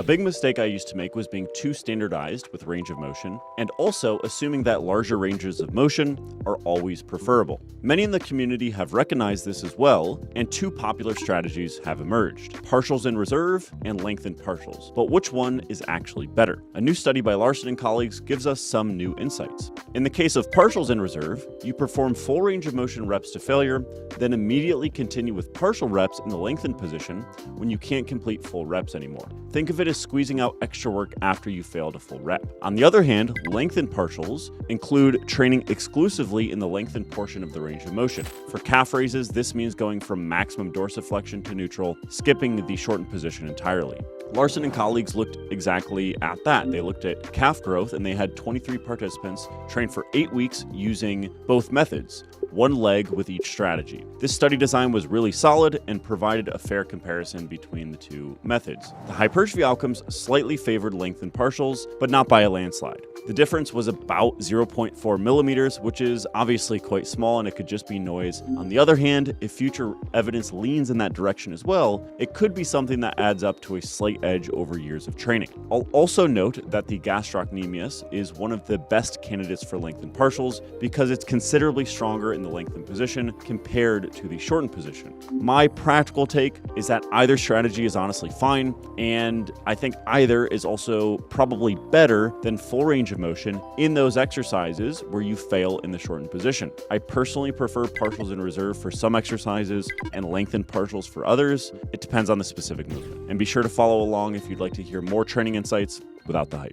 A big mistake I used to make was being too standardized with range of motion, and also assuming that larger ranges of motion are always preferable. Many in the community have recognized this as well, and two popular strategies have emerged: partials in reserve and lengthened partials. But which one is actually better? A new study by Larson and colleagues gives us some new insights. In the case of partials in reserve, you perform full range of motion reps to failure, then immediately continue with partial reps in the lengthened position when you can't complete full reps anymore. Think of it as squeezing out extra work after you failed a full rep. On the other hand, lengthened partials include training exclusively in the lengthened portion of the range of motion. For calf raises, this means going from maximum dorsiflexion to neutral, skipping the shortened position entirely. Larson and colleagues looked exactly at that. They looked at calf growth, and they had 23 participants train for 8 weeks using both methods, one leg with each strategy. This study design was really solid and provided a fair comparison between the two methods. The hypertrophy outcomes slightly favored lengthened partials, but not by a landslide. The difference was about 0.4 millimeters, which is obviously quite small, and it could just be noise. On the other hand, if future evidence leans in that direction as well, it could be something that adds up to a slight edge over years of training. I'll also note that the gastrocnemius is one of the best candidates for lengthened partials because it's considerably stronger in the lengthened position compared to the shortened position. My practical take is that either strategy is honestly fine, and I think either is also probably better than full range of motion in those exercises where you fail in the shortened position. I personally prefer partials in reserve for some exercises and lengthened partials for others. It depends on the specific movement. And be sure to follow along if you'd like to hear more training insights without the hype.